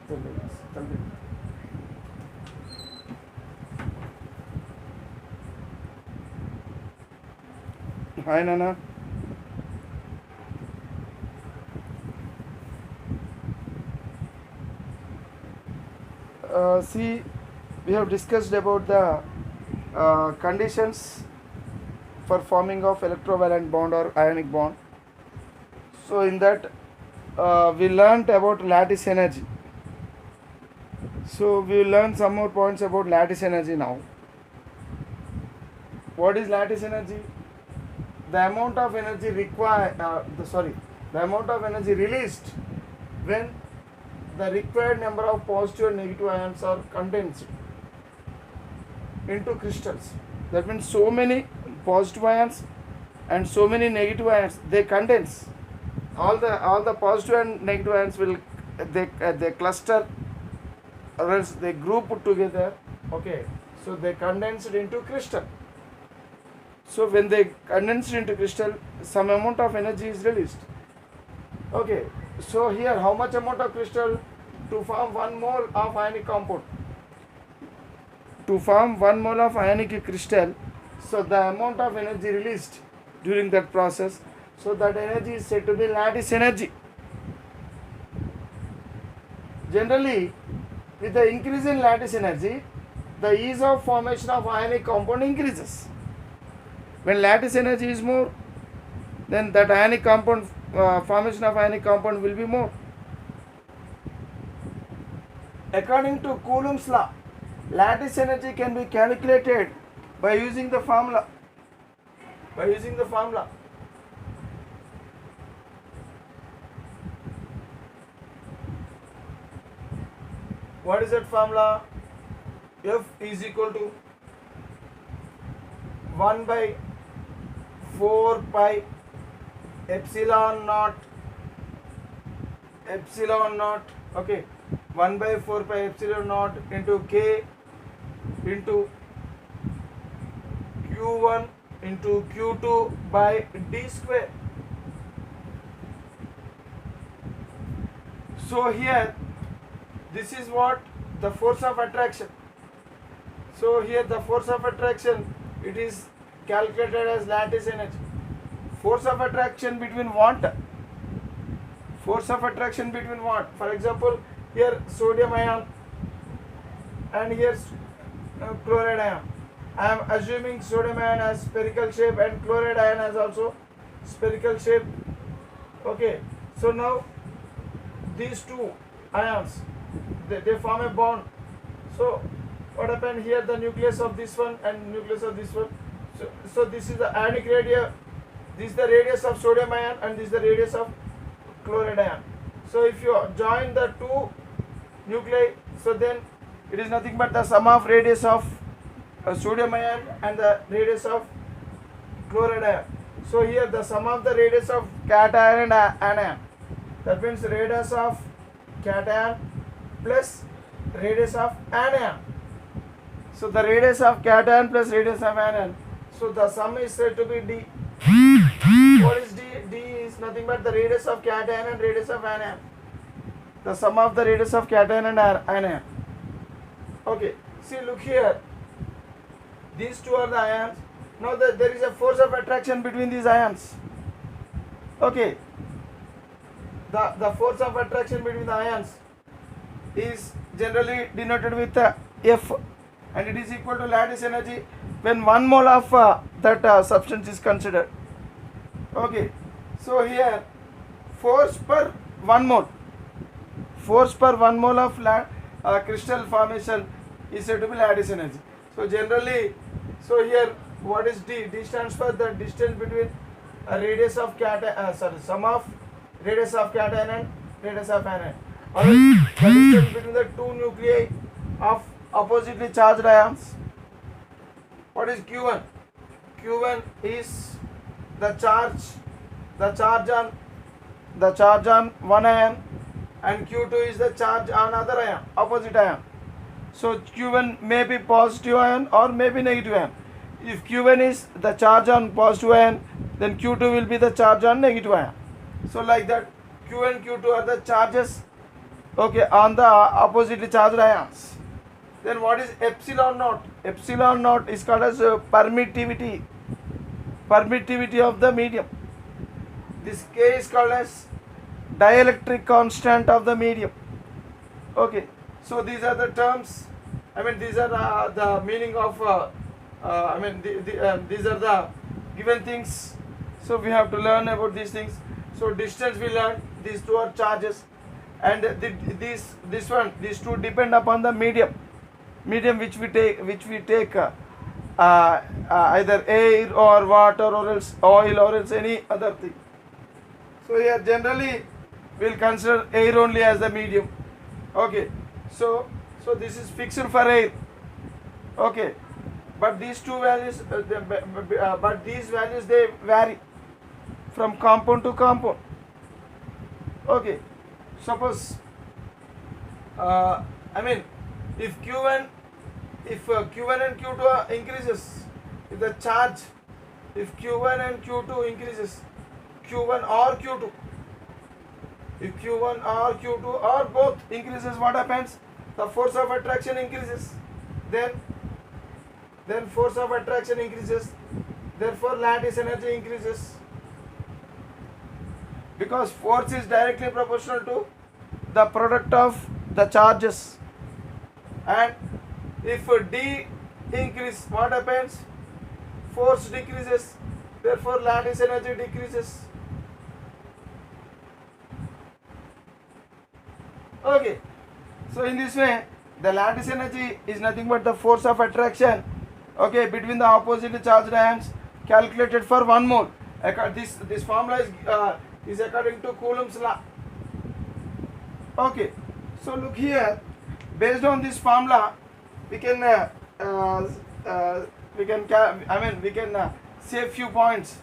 Hi Nana. See, we have discussed about the conditions for forming of electrovalent bond or ionic bond. So in that we learnt about lattice energy. So we will learn some more points about lattice energy now. What is lattice energy? The amount of energy the amount of energy released when the required number of positive and negative ions are condensed into crystals. That means so many positive ions and so many negative ions, they condense. All the positive and negative ions will they cluster, or else they group together. Okay, so they condensed into crystal. So when they condensed into crystal, some amount of energy is released. Okay, so here how much amount of crystal to form 1 mole of ionic compound? To form 1 mole of ionic crystal, so the amount of energy released during that process, so that energy is said to be lattice energy. Generally, with the increase in lattice energy, the ease of formation of ionic compound increases. When lattice energy is more, then that ionic compound formation of ionic compound will be more. According to Coulomb's law, lattice energy can be calculated by using the formula. What is that formula? F is equal to 1 by 4 pi epsilon naught, okay, 1 by 4 pi epsilon naught into K into Q1 into Q2 by D square. So here, this is what the force of attraction. So here the force of attraction, it is calculated as lattice energy. Force of attraction between what? For example, here sodium ion and here chloride ion. I am assuming sodium ion has spherical shape and chloride ion has also spherical shape. Okay, so now these two ions, they form a bond. So what happened here? The nucleus of this one and nucleus of this one. So this is the ionic radius. This is the radius of sodium ion and this is the radius of chloride ion. So if you join the two nuclei, so then it is nothing but the sum of radius of sodium ion and the radius of chloride ion. So here the sum of the radius of cation and anion. That means radius of cation plus radius of anion. So the radius of cation plus radius of anion. So the sum is said to be D. What is D? D is nothing but the radius of cation and radius of anion. The sum of the radius of cation and anion. Okay, see, look here. These two are the ions. Now there is a force of attraction between these ions. Okay, the force of attraction between the ions is generally denoted with F, and it is equal to lattice energy when 1 mole of that substance is considered. Okay, so here force per 1 mole of crystal formation is said to be lattice energy. So generally, so here what is D? D stands for the distance between radius of sum of radius of cation and radius of anion, or the distance between the two nuclei of oppositely charged ions. What is Q1? Q1 is the charge on one ion, and Q2 is the charge on other ion, opposite ion. So Q1 may be positive ion or may be negative ion. If Q1 is the charge on positive ion, then Q2 will be the charge on negative ion. So like that, Q and Q2 are the charges okay, on the oppositely charged ions. Then what is epsilon naught? Epsilon naught is called as permittivity of the medium. This K is called as dielectric constant of the medium. Okay, so these are the terms. I mean, these are the meaning of. These are the given things. So we have to learn about these things. So distance we learn. These two are charges, and these two depend upon the medium which we take either air or water or else oil or else any other thing. So here generally we'll consider air only as the medium. Okay, so this is fixed for air. Okay, but these two values but these values they vary from compound to compound. Okay, suppose if Q1 and Q2 increases, if the charge, if Q1 and Q2 increases, Q1 or Q2, if Q1 or Q2 or both increases, what happens? The force of attraction increases. Then force of attraction increases. Therefore, lattice energy increases. Because force is directly proportional to the product of the charges. And if D increases, what happens? Force decreases. Therefore, lattice energy decreases. Okay. So in this way, the lattice energy is nothing but the force of attraction, okay, between the oppositely charged ions, calculated for 1 mole. This formula is according to Coulomb's law. Okay. So look here. Based on this formula, we can save few points.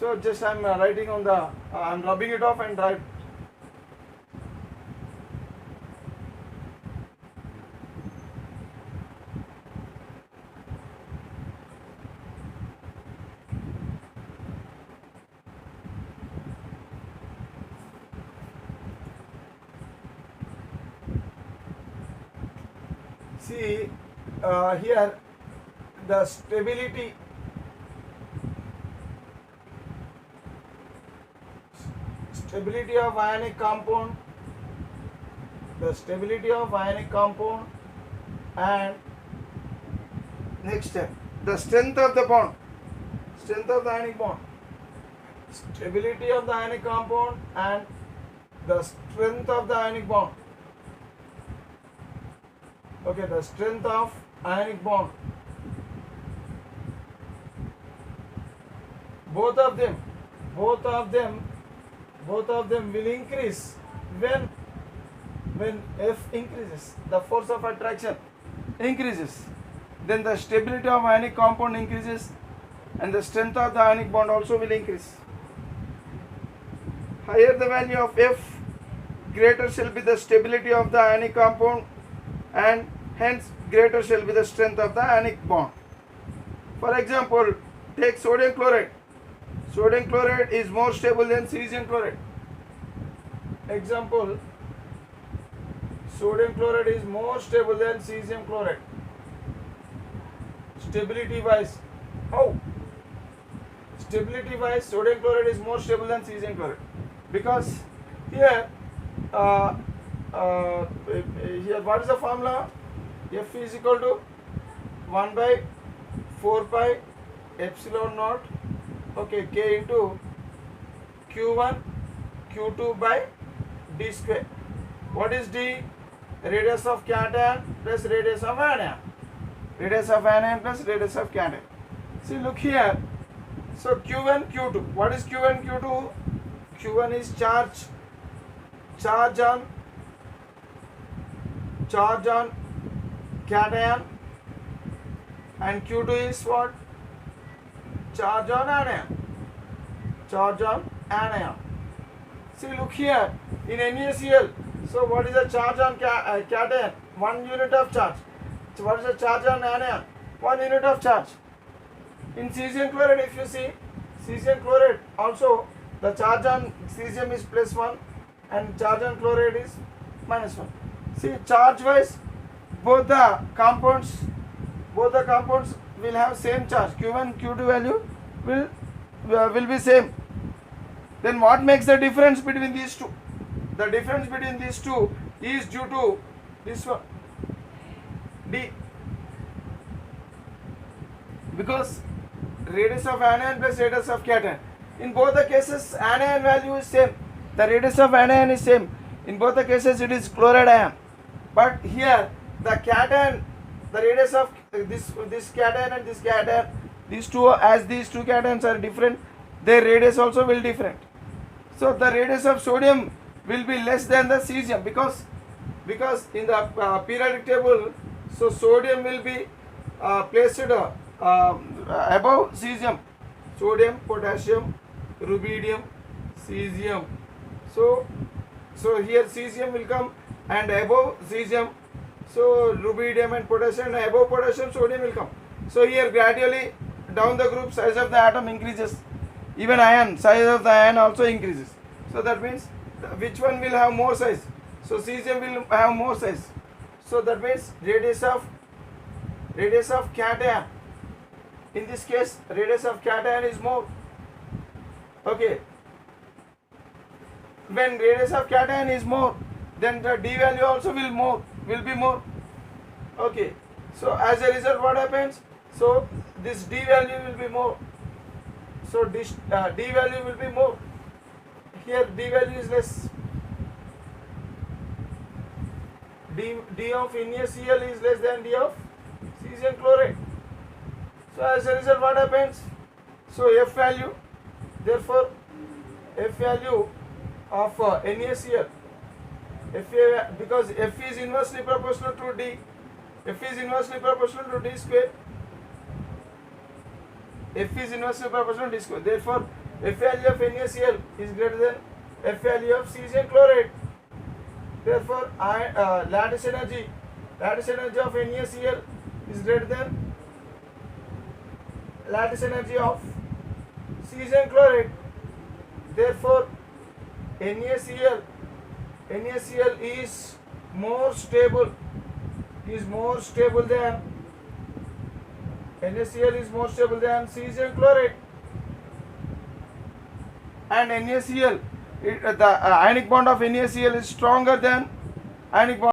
So just I'm writing on the I'm rubbing it off and write. See here the stability of ionic compound, and next step, the strength of the bond, strength of the ionic bond, stability of the ionic compound and the strength of the ionic bond. Okay, the strength of ionic bond. Both of them will increase when F increases, the force of attraction increases. Then the stability of ionic compound increases and the strength of the ionic bond also will increase. Higher the value of F, greater shall be the stability of the ionic compound and hence greater shall be the strength of the ionic bond. For example, take sodium chloride. Sodium chloride is more stable than cesium chloride. Example, sodium chloride is more stable than cesium chloride. Stability wise, how? Stability wise, sodium chloride is more stable than cesium chloride because here what is the formula? F is equal to 1 by 4 pi epsilon naught, okay, K into Q1 Q2 by D square. What is D? Radius of cation plus radius of anion. Radius of anion plus radius of cation. See, look here. So Q1 Q2. What is Q1 Q2? Q1 is charge on cation, and Q2 is what? Charge on anion. See, look here in NaCl. So what is the charge on cation? 1 unit of charge. So what is the charge on anion? 1 unit of charge. In cesium chloride, if you see cesium chloride also, the charge on cesium is +1 and charge on chloride is -1. See, charge wise, both the compounds will have same charge. Q1, Q2 value will be same. Then what makes the difference between these two? The difference between these two is due to this one, D. Because radius of anion plus radius of cation. In both the cases, anion value is same. The radius of anion is same. In both the cases, it is chloride ion. But here, the cation, the radius of this cation and this cation, these two cations are different, their radius also will different. So the radius of sodium will be less than the cesium because in the periodic table, so sodium will be placed above cesium. Sodium, potassium, rubidium, cesium. So here cesium will come and above cesium. So rubidium and potassium, and above potassium sodium will come. So here gradually down the group size of the atom increases. Even ion size of the ion also increases. So that means which one will have more size? So cesium will have more size. So that means radius of cation. In this case, radius of cation is more. Okay. When radius of cation is more, then the D value also will be more. Okay. So as a result, what happens? So this D value will be more. So this D value will be more. Here D value is less. D of NaCl is less than D of cesium chloride. So as a result, what happens? So F value, therefore F value of NaCl, because F is inversely proportional to D. F is inversely proportional to D square. F is inversely proportional to D square. Therefore, F value of NaCl is greater than F value of cesium chloride. Therefore, lattice energy of NaCl is greater than lattice energy of cesium chloride. Therefore, NaCl is more stable than cesium chloride. And NaCl, the ionic bond of NaCl is stronger than ionic bond